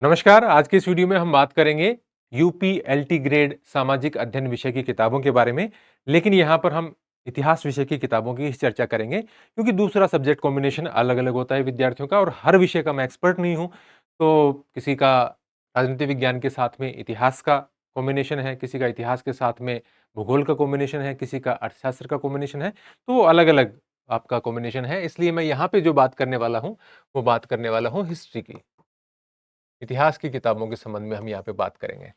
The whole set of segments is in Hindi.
नमस्कार। आज के इस वीडियो में हम बात करेंगे यूपी एलटी ग्रेड सामाजिक अध्ययन विषय की किताबों के बारे में। लेकिन यहाँ पर हम इतिहास विषय की किताबों की चर्चा करेंगे, क्योंकि दूसरा सब्जेक्ट कॉम्बिनेशन अलग अलग होता है विद्यार्थियों का, और हर विषय का मैं एक्सपर्ट नहीं हूँ। तो किसी का राजनीति विज्ञान के साथ में इतिहास का कॉम्बिनेशन है, किसी का इतिहास के साथ में भूगोल का कॉम्बिनेशन है, किसी का अर्थशास्त्र का कॉम्बिनेशन है। तो अलग अलग आपका कॉम्बिनेशन है, इसलिए मैं यहाँ पे जो बात करने वाला हूँ वो बात करने वाला हूँ हिस्ट्री की। इतिहास की किताबों के संबंध में हम यहाँ पे बात करेंगे।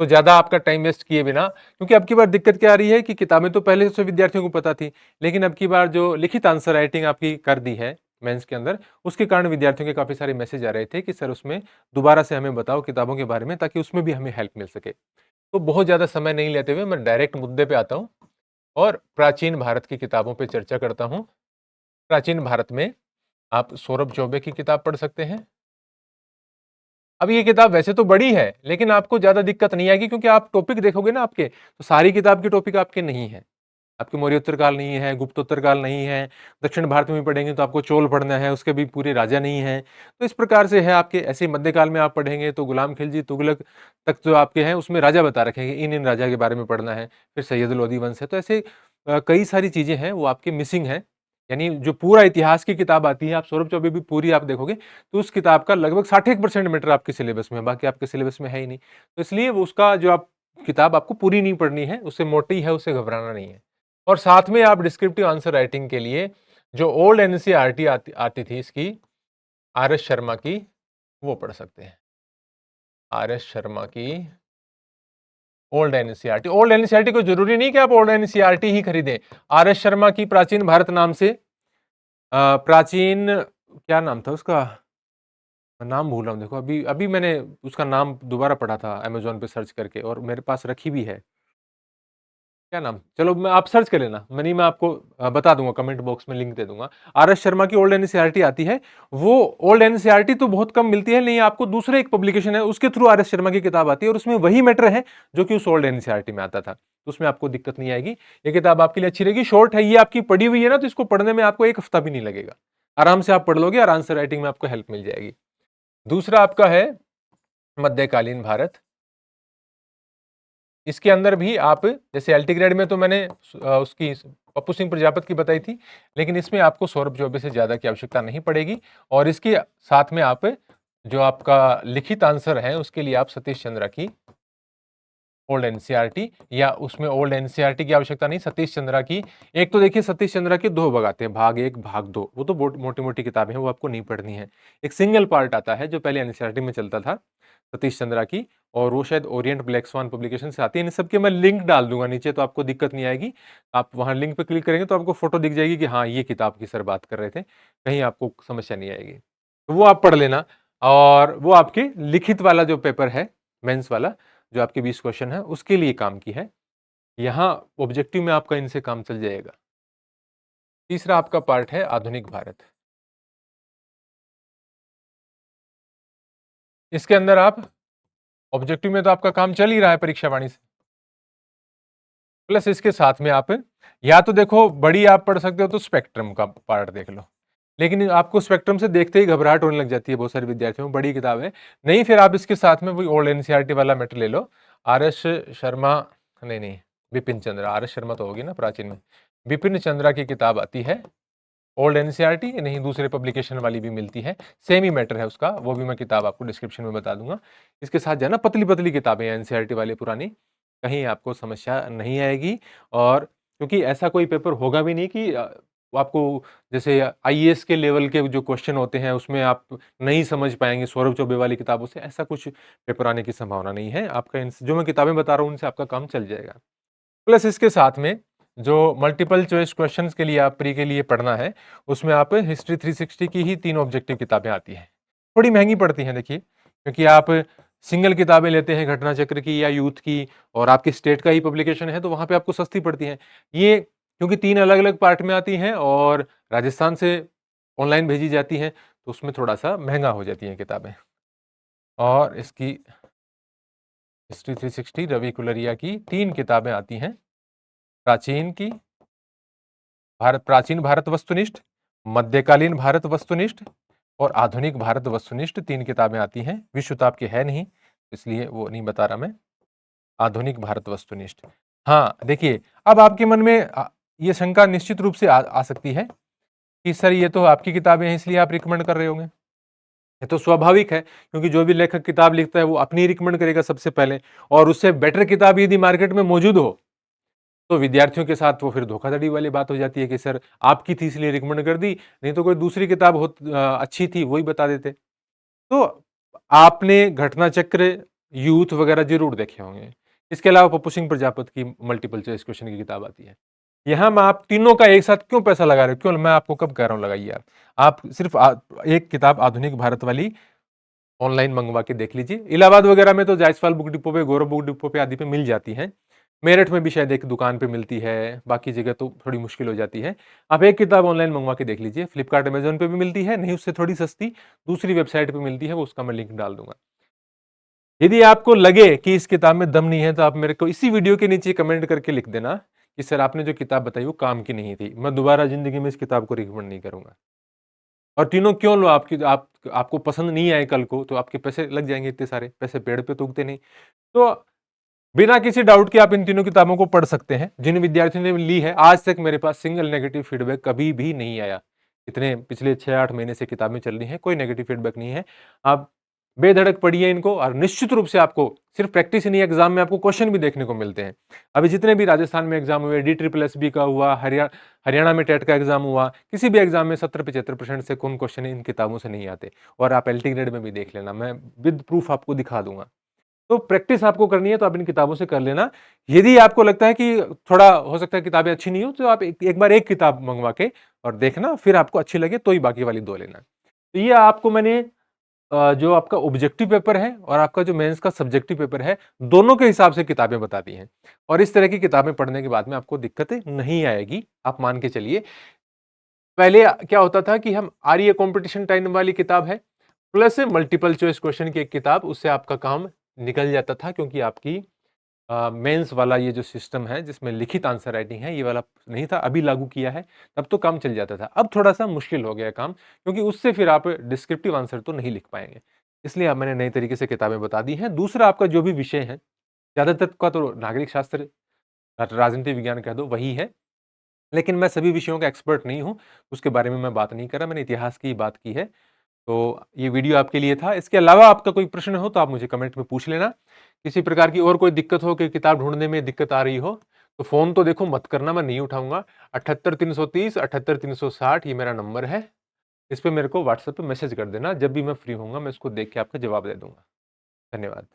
तो ज़्यादा आपका टाइम वेस्ट किए बिना, क्योंकि अब की बार दिक्कत क्या आ रही है कि किताबें तो पहले से विद्यार्थियों को पता थी, लेकिन अब की बार जो लिखित आंसर राइटिंग आपकी कर दी है मेंस के अंदर, उसके कारण विद्यार्थियों के काफ़ी सारे मैसेज आ रहे थे कि सर उसमें दोबारा से हमें बताओ किताबों के बारे में, ताकि उसमें भी हमें हेल्प मिल सके। तो बहुत ज़्यादा समय नहीं लेते हुए मैं डायरेक्ट मुद्दे पे आता हूँ और प्राचीन भारत की किताबों पे चर्चा करता हूँ। प्राचीन भारत में आप सौरभ चौबे की किताब पढ़ सकते हैं। अब ये किताब वैसे तो बड़ी है, लेकिन आपको ज़्यादा दिक्कत नहीं आएगी, क्योंकि आप टॉपिक देखोगे ना आपके, तो सारी किताब के टॉपिक आपके नहीं है। आपके मौर्योत्तर काल नहीं है, गुप्तोत्तर काल नहीं है, दक्षिण भारत में भी पढ़ेंगे तो आपको चोल पढ़ना है, उसके भी पूरे राजा नहीं हैं। तो इस प्रकार से है आपके। ऐसे ही मध्यकाल में आप पढ़ेंगे तो गुलाम खिलजी, तुगलक तक जो आपके हैं उसमें राजा बता रखे हैं, इन राजा के बारे में पढ़ना है। फिर सैयद लोदी वंश है। तो ऐसे कई सारी चीज़ें हैं वो आपकी मिसिंग हैं। यानी जो पूरा इतिहास की किताब आती है, आप सौरभ चौबे भी पूरी आप देखोगे तो उस किताब का लगभग 60% मैटर आपके सिलेबस में है, बाकी आपके सिलेबस में है ही नहीं। तो इसलिए वो उसका जो आप किताब आपको पूरी नहीं पढ़नी है, उससे मोटी है, उससे घबराना नहीं है। और साथ में आप डिस्क्रिप्टिव आंसर राइटिंग के लिए जो ओल्ड एनसीईआरटी आती थी इसकी, आर एस शर्मा की, वो पढ़ सकते हैं। आर एस शर्मा की ओल्ड एनसीईआरटी। ओल्ड एनसीईआरटी को जरूरी नहीं कि आप ओल्ड एनसीईआरटी ही खरीदें। आर एस शर्मा की प्राचीन भारत नाम से प्राचीन, क्या नाम था उसका, नाम भूल रहा हूँ। देखो अभी अभी मैंने उसका नाम दोबारा पढ़ा था अमेज़न पे सर्च करके, और मेरे पास रखी भी है। क्या नाम? चलो मैं आप सर्च कर लेना, मैं आपको बता दूँगा, कमेंट बॉक्स में लिंक दे दूँगा। आर.एस. शर्मा की ओल्ड एनसीईआरटी आती है। वो ओल्ड एनसीईआरटी तो बहुत कम मिलती है, नहीं आपको दूसरे एक पब्लिकेशन है उसके थ्रू आर.एस. शर्मा की किताब आती है, और उसमें वही मैटर है जो कि उस ओल्ड एनसीईआरटी में आता था। तो उसमें आपको दिक्कत नहीं आएगी। ये किताब आपके लिए अच्छी रहेगी, शॉर्ट है, ये आपकी पढ़ी हुई है ना, तो इसको पढ़ने में आपको 1 हफ्ता भी नहीं लगेगा। आराम से आप पढ़ लोगे और आंसर राइटिंग में आपको हेल्प मिल जाएगी। दूसरा आपका है मध्यकालीन भारत। इसके अंदर भी आप जैसे अल्टीग्रेड में तो मैंने उसकी पप्पू सिंह प्रजापत की बताई थी, लेकिन इसमें आपको सौरभ चौबे से ज़्यादा की आवश्यकता नहीं पड़ेगी। और इसके साथ में आप जो आपका लिखित आंसर है उसके लिए आप सतीश चंद्र की ओल्ड एनसीईआरटी, या उसमें ओल्ड एनसीईआरटी की आवश्यकता नहीं, सतीश चंद्रा की। एक तो देखिए सतीश चंद्रा के 2 भाग आते हैं, भाग 1 भाग 2, वो तो बहुत मोटी मोटी किताबें हैं, वो आपको नहीं पढ़नी है। एक सिंगल पार्ट आता है जो पहले एनसीईआरटी में चलता था, सतीश चंद्रा की, और वो शायद ओरिएंट ब्लैक स्वान पब्लिकेशन से आती है। इन सबके मैं लिंक डाल दूंगा नीचे, तो आपको दिक्कत नहीं आएगी। आप वहां लिंक पे क्लिक करेंगे तो आपको फोटो दिख जाएगी कि हाँ ये किताब की सर बात कर रहे थे, कहीं आपको समस्या नहीं आएगी। तो वो आप पढ़ लेना। और वो आपके लिखित वाला जो पेपर है, मेंस वाला, जो आपके 20 क्वेश्चन है उसके लिए काम की है। यहाँ ऑब्जेक्टिव में आपका इनसे काम चल जाएगा। तीसरा आपका पार्ट है आधुनिक भारत। इसके अंदर आप ऑब्जेक्टिव में तो आपका काम चल ही रहा है परीक्षा वाणी से, प्लस इसके साथ में आप या तो देखो बड़ी आप पढ़ सकते हो तो स्पेक्ट्रम का पार्ट देख लो। लेकिन आपको स्पेक्ट्रम से देखते ही घबराहट होने लग जाती है बहुत सारे विद्यार्थियों में, बड़ी किताब है। नहीं, फिर आप इसके साथ में वही ओल्ड एनसीईआरटी वाला मैटर ले लो। आर एस शर्मा, नहीं नहीं, बिपिन चंद्र, आर एस शर्मा तो होगी ना प्राचीन में, बिपिन चंद्रा की किताब आती है ओल्ड एनसीईआरटी, नहीं दूसरे पब्लिकेशन वाली भी मिलती है, सेम ही मैटर है उसका, वो भी मैं किताब आपको डिस्क्रिप्शन में बता दूंगा। इसके साथ जो है ना पतली पतली किताबें हैं एनसीईआरटी वाली पुरानी, कहीं आपको समस्या नहीं आएगी। और क्योंकि ऐसा कोई पेपर होगा भी नहीं कि वो आपको जैसे आईएएस के लेवल के जो क्वेश्चन होते हैं उसमें आप नहीं समझ पाएंगे सौरभ चौबे वाली किताबों से, ऐसा कुछ पेपर आने की संभावना नहीं है। आपका जो मैं किताबें बता रहा हूँ उनसे आपका काम चल जाएगा। प्लस इसके साथ में जो मल्टीपल चॉइस क्वेश्चंस के लिए आप प्री के लिए पढ़ना है, उसमें आप हिस्ट्री 360 की ही 3 ऑब्जेक्टिव किताबें आती हैं। थोड़ी महंगी पड़ती हैं देखिए, क्योंकि आप सिंगल किताबें लेते हैं घटना चक्र की या यूथ की, और आपकी स्टेट का ही पब्लिकेशन है तो वहाँ पे आपको सस्ती पड़ती हैं। ये क्योंकि 3 अलग-अलग पार्ट में आती हैं और राजस्थान से ऑनलाइन भेजी जाती हैं, तो उसमें थोड़ा-सा महँगा हो जाती हैं किताबें। और इसकी हिस्ट्री 360 रवि कुलरिया की 3 किताबें आती हैं, प्राचीन की, प्राचीन भारत वस्तुनिष्ठ, मध्यकालीन भारत वस्तुनिष्ठ, और आधुनिक भारत वस्तुनिष्ठ 3 किताबें आती हैं। विश्व तो आपकी है नहीं, इसलिए वो नहीं बता रहा मैं। आधुनिक भारत वस्तुनिष्ठ। हाँ, देखिए अब आपके मन में ये शंका निश्चित रूप से आ सकती है कि सर ये तो आपकी किताबें हैं इसलिए आप रिकमेंड कर रहे होंगे। ये तो स्वाभाविक है क्योंकि जो भी लेखक किताब लिखता है वो अपनी रिकमेंड करेगा सबसे पहले, और उससे बेटर किताब यदि मार्केट में मौजूद हो तो विद्यार्थियों के साथ वो फिर धोखाधड़ी वाली बात हो जाती है कि सर आपकी थी इसलिए रिकमेंड कर दी, नहीं तो कोई दूसरी किताब अच्छी थी वही बता देते। तो आपने घटना चक्र, यूथ वगैरह जरूर देखे होंगे। इसके अलावा पप्पू सिंह प्रजापति की मल्टीपल चॉइस क्वेश्चन की किताब आती है। यहाँ मैं आप तीनों का एक साथ क्यों पैसा लगा रहे हो, क्यों, मैं आपको कब कह रहा हूँ लगाइए आप सिर्फ एक किताब आधुनिक भारत वाली ऑनलाइन मंगवा के देख लीजिए। इलाहाबाद वगैरह में तो जायसवाल बुक डिपो पे, गौरव बुक डिपो पे आदि पे मिल जाती है। मेरठ में भी शायद एक दुकान पे मिलती है, बाकी जगह तो थोड़ी मुश्किल हो जाती है। आप एक किताब ऑनलाइन मंगवा के देख लीजिए। फ्लिपकार्ट, अमेज़न पे भी मिलती है, नहीं उससे थोड़ी सस्ती दूसरी वेबसाइट पे मिलती है, वो उसका मैं लिंक डाल दूँगा। यदि आपको लगे कि इस किताब में दम नहीं है, तो आप मेरे को इसी वीडियो के नीचे कमेंट करके लिख देना कि सर आपने जो किताब बताई वो काम की नहीं थी। मैं दोबारा ज़िंदगी में इस किताब को रिकमेंड नहीं करूँगा। और तीनों क्यों लो, आपको पसंद नहीं आए कल को, तो आपके पैसे लग जाएँगे इतने सारे, पैसे पेड़ पे तो उगते नहीं। तो बिना किसी डाउट के आप इन तीनों किताबों को पढ़ सकते हैं। जिन विद्यार्थियों ने ली है, आज तक मेरे पास सिंगल नेगेटिव फीडबैक कभी भी नहीं आया। इतने पिछले 6-8 महीने से किताबें चल रही हैं, कोई नेगेटिव फीडबैक नहीं है। आप बेधड़क पढ़िए इनको, और निश्चित रूप से आपको सिर्फ प्रैक्टिस ही नहीं, एग्जाम में आपको क्वेश्चन भी देखने को मिलते हैं। अभी जितने भी राजस्थान में एग्जाम हुए, DSSB का हुआ, हरियाणा में टेट का एग्जाम हुआ, किसी भी एग्जाम में 70-75% से कौन क्वेश्चन इन किताबों से नहीं आते। और आप एलटी ग्रेड में भी देख लेना, मैं विद प्रूफ आपको दिखा दूंगा। तो प्रैक्टिस आपको करनी है तो आप इन किताबों से कर लेना। यदि आपको लगता है कि थोड़ा हो सकता है किताबें अच्छी नहीं हो, तो आप एक बार एक किताब मंगवा के और देखना, फिर आपको अच्छी लगे तो ही बाकी वाली 2 लेना। तो ये आपको मैंने जो आपका ऑब्जेक्टिव पेपर है और आपका जो मेंस का सब्जेक्टिव पेपर है, दोनों के हिसाब से किताबें बता दी हैं। और इस तरह की किताबें पढ़ने के बाद में आपको दिक्कतें नहीं आएगी, आप मान के चलिए। पहले क्या होता था कि हम आर्य कंपटीशन टाइम वाली किताब है प्लस मल्टीपल चॉइस क्वेश्चन की एक किताब, उससे आपका काम निकल जाता था, क्योंकि आपकी मेंस वाला ये जो सिस्टम है जिसमें लिखित आंसर राइटिंग है, ये वाला नहीं था, अभी लागू किया है। तब तो काम चल जाता था, अब थोड़ा सा मुश्किल हो गया काम, क्योंकि उससे फिर आप डिस्क्रिप्टिव आंसर तो नहीं लिख पाएंगे। इसलिए अब मैंने नए तरीके से किताबें बता दी हैं। दूसरा, आपका जो भी विषय है, ज्यादातर का तो नागरिक शास्त्र, राजनीति विज्ञान कह दो, वही है। लेकिन मैं सभी विषयों का एक्सपर्ट नहीं हूँ, उसके बारे में मैं बात नहीं कर रहा, मैंने इतिहास की बात की है। तो ये वीडियो आपके लिए था। इसके अलावा आपका कोई प्रश्न हो तो आप मुझे कमेंट में पूछ लेना। किसी प्रकार की और कोई दिक्कत हो कि किताब ढूँढने में दिक्कत आ रही हो, तो फ़ोन तो देखो मत करना, मैं नहीं उठाऊँगा। 78 330 78 360 ये मेरा नंबर है। इस पे मेरे को व्हाट्सएप पे मैसेज कर देना, जब भी मैं फ्री होऊँगा मैं इसको देख के आपका जवाब दे दूँगा। धन्यवाद।